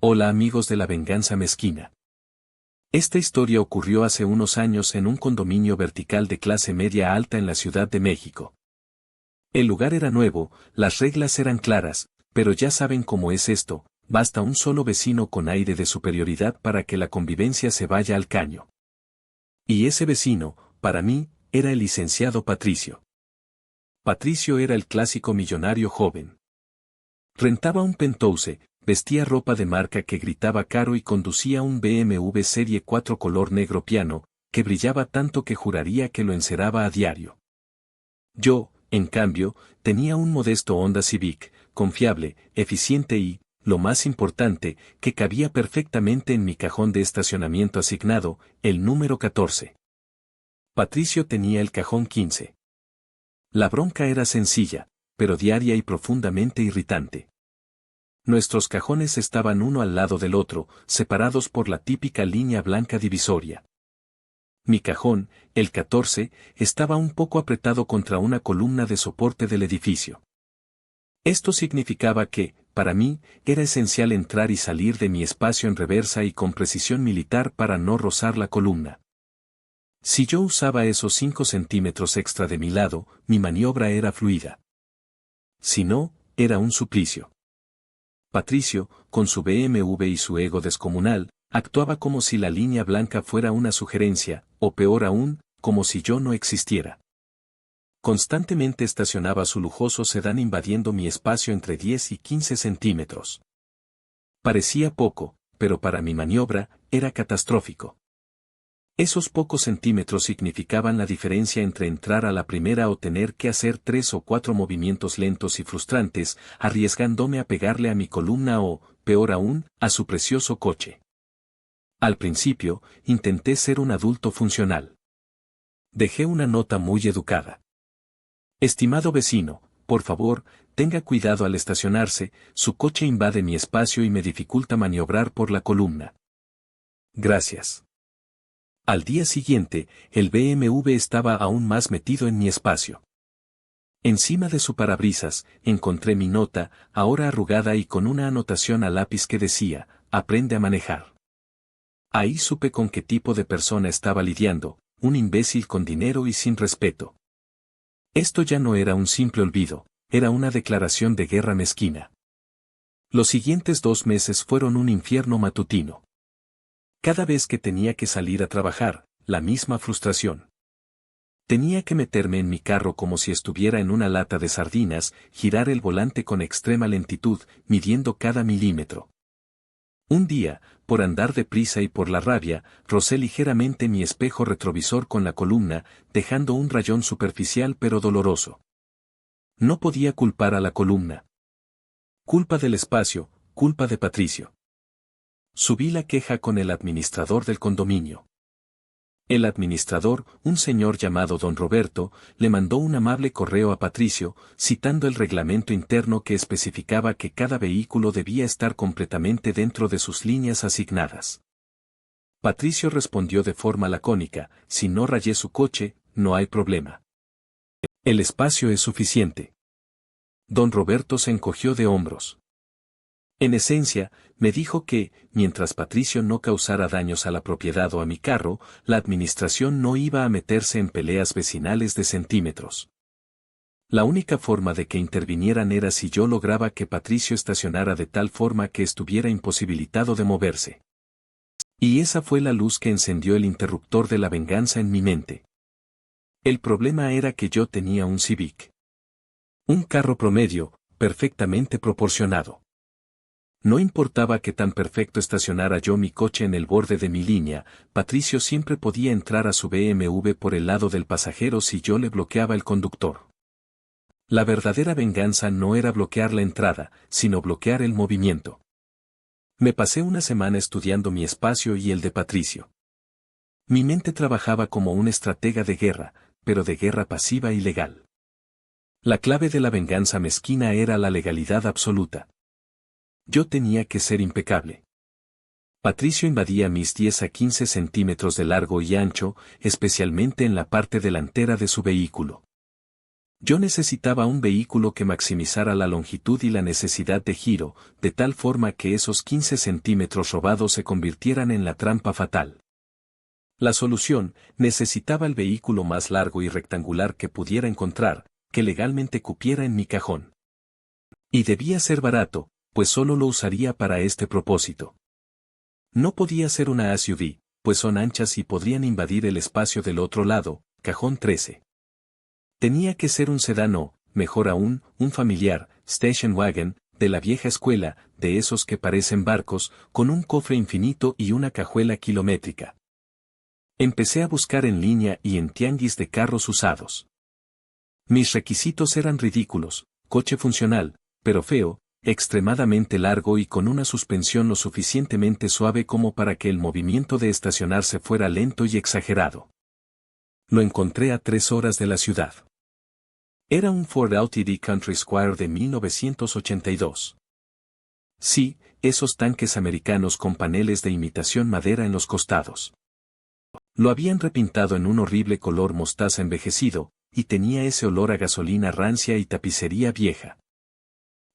Hola amigos de la venganza mezquina. Esta historia ocurrió hace unos años en un condominio vertical de clase media alta en la Ciudad de México. El lugar era nuevo, las reglas eran claras, pero ya saben cómo es esto, basta un solo vecino con aire de superioridad para que la convivencia se vaya al caño. Y ese vecino, para mí, era el licenciado Patricio. Patricio era el clásico millonario joven. Rentaba un penthouse, vestía ropa de marca que gritaba caro y conducía un BMW Serie 4 color negro piano, que brillaba tanto que juraría que lo enceraba a diario. Yo, en cambio, tenía un modesto Honda Civic, confiable, eficiente y, lo más importante, que cabía perfectamente en mi cajón de estacionamiento asignado, el número 14. Patricio tenía el cajón 15. La bronca era sencilla, pero diaria y profundamente irritante. Nuestros cajones estaban uno al lado del otro, separados por la típica línea blanca divisoria. Mi cajón, el 14, estaba un poco apretado contra una columna de soporte del edificio. Esto significaba que, para mí, era esencial entrar y salir de mi espacio en reversa y con precisión militar para no rozar la columna. Si yo usaba esos 5 centímetros extra de mi lado, mi maniobra era fluida. Si no, era un suplicio. Patricio, con su BMW y su ego descomunal, actuaba como si la línea blanca fuera una sugerencia, o peor aún, como si yo no existiera. Constantemente estacionaba su lujoso sedán invadiendo mi espacio entre 10 y 15 centímetros. Parecía poco, pero para mi maniobra, era catastrófico. Esos pocos centímetros significaban la diferencia entre entrar a la primera o tener que hacer 3 o 4 movimientos lentos y frustrantes, arriesgándome a pegarle a mi columna o, peor aún, a su precioso coche. Al principio, intenté ser un adulto funcional. Dejé una nota muy educada. Estimado vecino, por favor, tenga cuidado al estacionarse, su coche invade mi espacio y me dificulta maniobrar por la columna. Gracias. Al día siguiente, el BMW estaba aún más metido en mi espacio. Encima de su parabrisas, encontré mi nota, ahora arrugada y con una anotación a lápiz que decía, aprende a manejar. Ahí supe con qué tipo de persona estaba lidiando, un imbécil con dinero y sin respeto. Esto ya no era un simple olvido, era una declaración de guerra mezquina. Los siguientes 2 meses fueron un infierno matutino. Cada vez que tenía que salir a trabajar, la misma frustración. Tenía que meterme en mi carro como si estuviera en una lata de sardinas, girar el volante con extrema lentitud, midiendo cada milímetro. Un día, por andar deprisa y por la rabia, rocé ligeramente mi espejo retrovisor con la columna, dejando un rayón superficial pero doloroso. No podía culpar a la columna. Culpa del espacio, culpa de Patricio. Subí la queja con el administrador del condominio. El administrador, un señor llamado don Roberto, le mandó un amable correo a Patricio, citando el reglamento interno que especificaba que cada vehículo debía estar completamente dentro de sus líneas asignadas. Patricio respondió de forma lacónica, si no rayé su coche, no hay problema. El espacio es suficiente. Don Roberto se encogió de hombros. En esencia, me dijo que, mientras Patricio no causara daños a la propiedad o a mi carro, la administración no iba a meterse en peleas vecinales de centímetros. La única forma de que intervinieran era si yo lograba que Patricio estacionara de tal forma que estuviera imposibilitado de moverse. Y esa fue la luz que encendió el interruptor de la venganza en mi mente. El problema era que yo tenía un Civic. Un carro promedio, perfectamente proporcionado. No importaba que tan perfecto estacionara yo mi coche en el borde de mi línea, Patricio siempre podía entrar a su BMW por el lado del pasajero si yo le bloqueaba el conductor. La verdadera venganza no era bloquear la entrada, sino bloquear el movimiento. Me pasé una semana estudiando mi espacio y el de Patricio. Mi mente trabajaba como un estratega de guerra, pero de guerra pasiva y legal. La clave de la venganza mezquina era la legalidad absoluta. Yo tenía que ser impecable. Patricio invadía mis 10 a 15 centímetros de largo y ancho, especialmente en la parte delantera de su vehículo. Yo necesitaba un vehículo que maximizara la longitud y la necesidad de giro, de tal forma que esos 15 centímetros robados se convirtieran en la trampa fatal. La solución, necesitaba el vehículo más largo y rectangular que pudiera encontrar, que legalmente cupiera en mi cajón. Y debía ser barato, pues solo lo usaría para este propósito. No podía ser una SUV, pues son anchas y podrían invadir el espacio del otro lado, cajón 13. Tenía que ser un sedán o, mejor aún, un familiar, station wagon, de la vieja escuela, de esos que parecen barcos, con un cofre infinito y una cajuela kilométrica. Empecé a buscar en línea y en tianguis de carros usados. Mis requisitos eran ridículos: coche funcional, pero feo, extremadamente largo y con una suspensión lo suficientemente suave como para que el movimiento de estacionarse fuera lento y exagerado. Lo encontré a 3 horas de la ciudad. Era un Ford Ltd Country Squire de 1982. Sí, esos tanques americanos con paneles de imitación madera en los costados. Lo habían repintado en un horrible color mostaza envejecido, y tenía ese olor a gasolina rancia y tapicería vieja.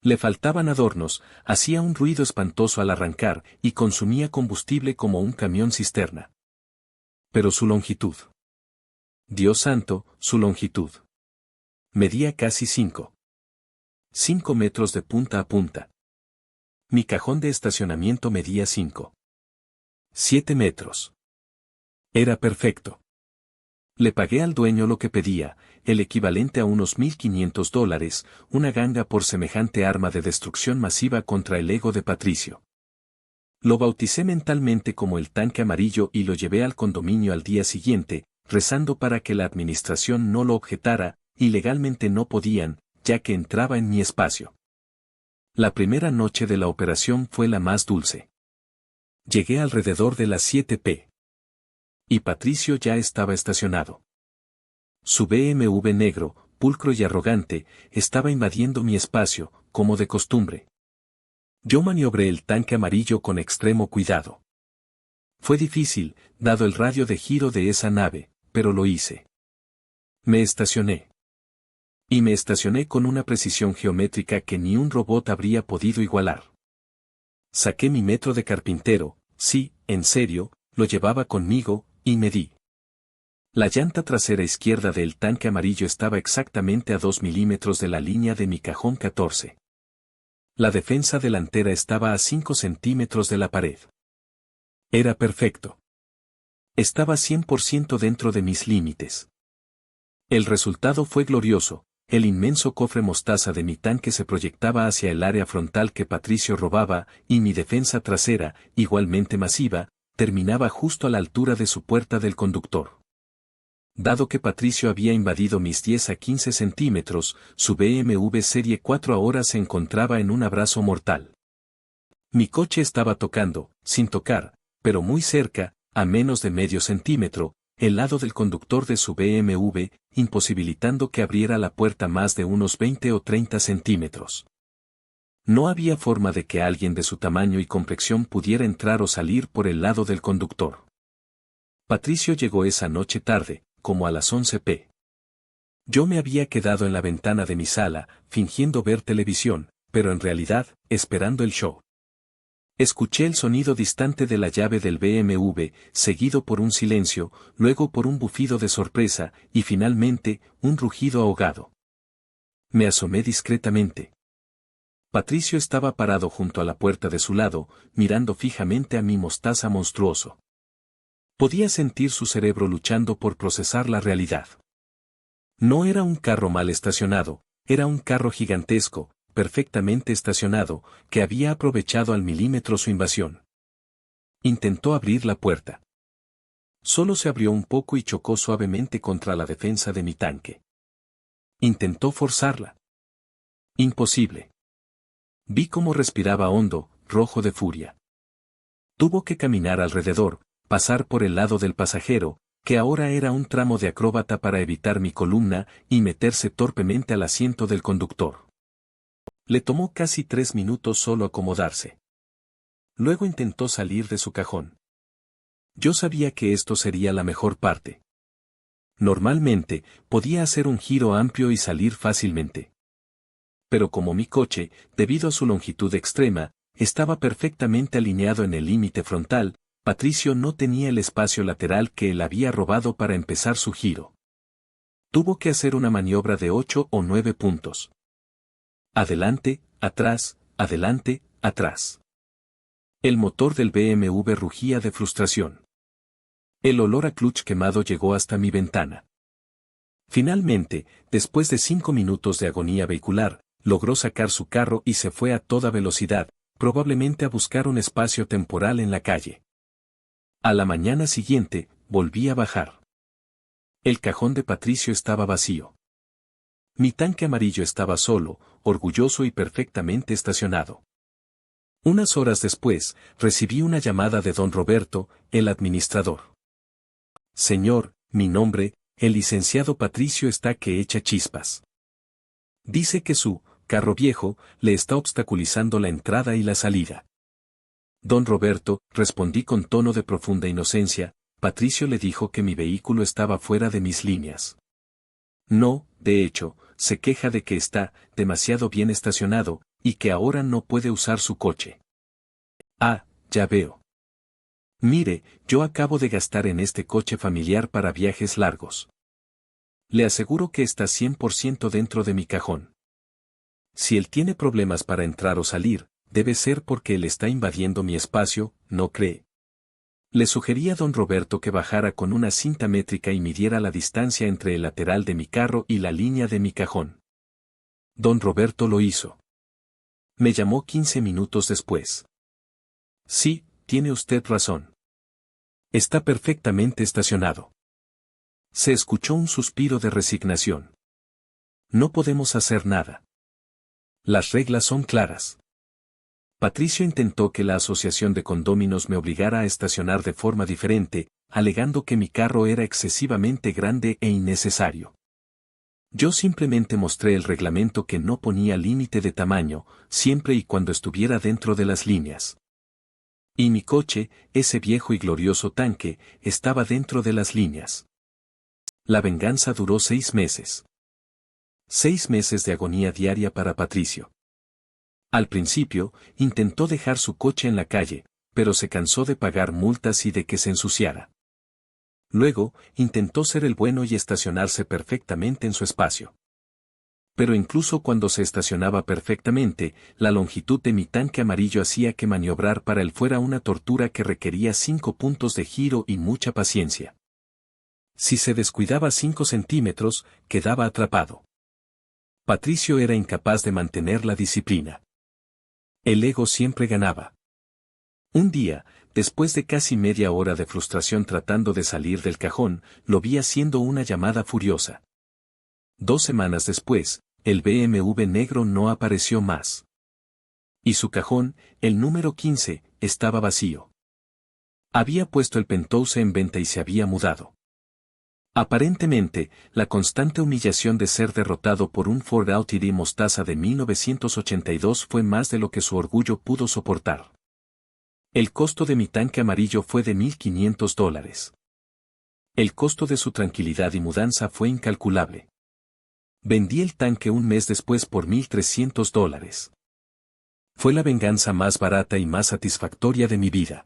Le faltaban adornos, hacía un ruido espantoso al arrancar y consumía combustible como un camión cisterna. Pero su longitud. Dios santo, su longitud. Medía casi 5 metros de punta a punta. Mi cajón de estacionamiento medía 7 metros. Era perfecto. Le pagué al dueño lo que pedía, el equivalente a unos $1,500, una ganga por semejante arma de destrucción masiva contra el ego de Patricio. Lo bauticé mentalmente como el tanque amarillo y lo llevé al condominio al día siguiente, rezando para que la administración no lo objetara, y legalmente no podían, ya que entraba en mi espacio. La primera noche de la operación fue la más dulce. Llegué alrededor de las 7 p. Y Patricio ya estaba estacionado. Su BMW negro, pulcro y arrogante, estaba invadiendo mi espacio, como de costumbre. Yo maniobré el tanque amarillo con extremo cuidado. Fue difícil, dado el radio de giro de esa nave, pero lo hice. Me estacioné. Y me estacioné con una precisión geométrica que ni un robot habría podido igualar. Saqué mi metro de carpintero, sí, en serio, lo llevaba conmigo, y medí. La llanta trasera izquierda del tanque amarillo estaba exactamente a 2 milímetros de la línea de mi cajón 14. La defensa delantera estaba a 5 centímetros de la pared. Era perfecto. Estaba 100% dentro de mis límites. El resultado fue glorioso. El inmenso cofre mostaza de mi tanque se proyectaba hacia el área frontal que Patricio robaba, y mi defensa trasera, igualmente masiva, terminaba justo a la altura de su puerta del conductor. Dado que Patricio había invadido mis 10 a 15 centímetros, su BMW Serie 4 ahora se encontraba en un abrazo mortal. Mi coche estaba tocando, sin tocar, pero muy cerca, a menos de medio centímetro, el lado del conductor de su BMW, imposibilitando que abriera la puerta más de unos 20 o 30 centímetros. No había forma de que alguien de su tamaño y complexión pudiera entrar o salir por el lado del conductor. Patricio llegó esa noche tarde, como a las 11 p. Yo me había quedado en la ventana de mi sala, fingiendo ver televisión, pero en realidad, esperando el show. Escuché el sonido distante de la llave del BMW, seguido por un silencio, luego por un bufido de sorpresa, y finalmente, un rugido ahogado. Me asomé discretamente. Patricio estaba parado junto a la puerta de su lado, mirando fijamente a mi mostaza monstruoso. Podía sentir su cerebro luchando por procesar la realidad. No era un carro mal estacionado, era un carro gigantesco, perfectamente estacionado, que había aprovechado al milímetro su invasión. Intentó abrir la puerta. Solo se abrió un poco y chocó suavemente contra la defensa de mi tanque. Intentó forzarla. Imposible. Vi cómo respiraba hondo, rojo de furia. Tuvo que caminar alrededor, pasar por el lado del pasajero, que ahora era un tramo de acróbata para evitar mi columna, y meterse torpemente al asiento del conductor. Le tomó casi 3 minutos solo acomodarse. Luego intentó salir de su cajón. Yo sabía que esto sería la mejor parte. Normalmente, podía hacer un giro amplio y salir fácilmente. Pero como mi coche, debido a su longitud extrema, estaba perfectamente alineado en el límite frontal, Patricio no tenía el espacio lateral que él había robado para empezar su giro. Tuvo que hacer una maniobra de 8 o 9 puntos. Adelante, atrás, adelante, atrás. El motor del BMW rugía de frustración. El olor a clutch quemado llegó hasta mi ventana. Finalmente, después de 5 minutos de agonía vehicular, logró sacar su carro y se fue a toda velocidad, probablemente a buscar un espacio temporal en la calle. A la mañana siguiente, volví a bajar. El cajón de Patricio estaba vacío. Mi tanque amarillo estaba solo, orgulloso y perfectamente estacionado. Unas horas después, recibí una llamada de don Roberto, el administrador. Señor, mi nombre, el licenciado Patricio está que echa chispas. Dice que su carro viejo le está obstaculizando la entrada y la salida. Don Roberto, respondí con tono de profunda inocencia, Patricio le dijo que mi vehículo estaba fuera de mis líneas. No, de hecho, se queja de que está demasiado bien estacionado, y que ahora no puede usar su coche. Ah, ya veo. Mire, yo acabo de gastar en este coche familiar para viajes largos. Le aseguro que está 100% dentro de mi cajón. Si él tiene problemas para entrar o salir, debe ser porque él está invadiendo mi espacio, ¿no cree? Le sugerí a don Roberto que bajara con una cinta métrica y midiera la distancia entre el lateral de mi carro y la línea de mi cajón. Don Roberto lo hizo. Me llamó 15 minutos después. Sí, tiene usted razón. Está perfectamente estacionado. Se escuchó un suspiro de resignación. No podemos hacer nada. Las reglas son claras. Patricio intentó que la asociación de condóminos me obligara a estacionar de forma diferente, alegando que mi carro era excesivamente grande e innecesario. Yo simplemente mostré el reglamento que no ponía límite de tamaño, siempre y cuando estuviera dentro de las líneas. Y mi coche, ese viejo y glorioso tanque, estaba dentro de las líneas. La venganza duró 6 meses. 6 meses de agonía diaria para Patricio. Al principio, intentó dejar su coche en la calle, pero se cansó de pagar multas y de que se ensuciara. Luego, intentó ser el bueno y estacionarse perfectamente en su espacio. Pero incluso cuando se estacionaba perfectamente, la longitud de mi tanque amarillo hacía que maniobrar para él fuera una tortura que requería 5 puntos de giro y mucha paciencia. Si se descuidaba 5 centímetros, quedaba atrapado. Patricio era incapaz de mantener la disciplina. El ego siempre ganaba. Un día, después de casi media hora de frustración tratando de salir del cajón, lo vi haciendo una llamada furiosa. 2 semanas después, el BMW negro no apareció más. Y su cajón, el número 15, estaba vacío. Había puesto el Penthouse en venta y se había mudado. Aparentemente, la constante humillación de ser derrotado por un Ford Outlander mostaza de 1982 fue más de lo que su orgullo pudo soportar. El costo de mi tanque amarillo fue de $1,500. El costo de su tranquilidad y mudanza fue incalculable. Vendí el tanque un mes después por $1,300. Fue la venganza más barata y más satisfactoria de mi vida.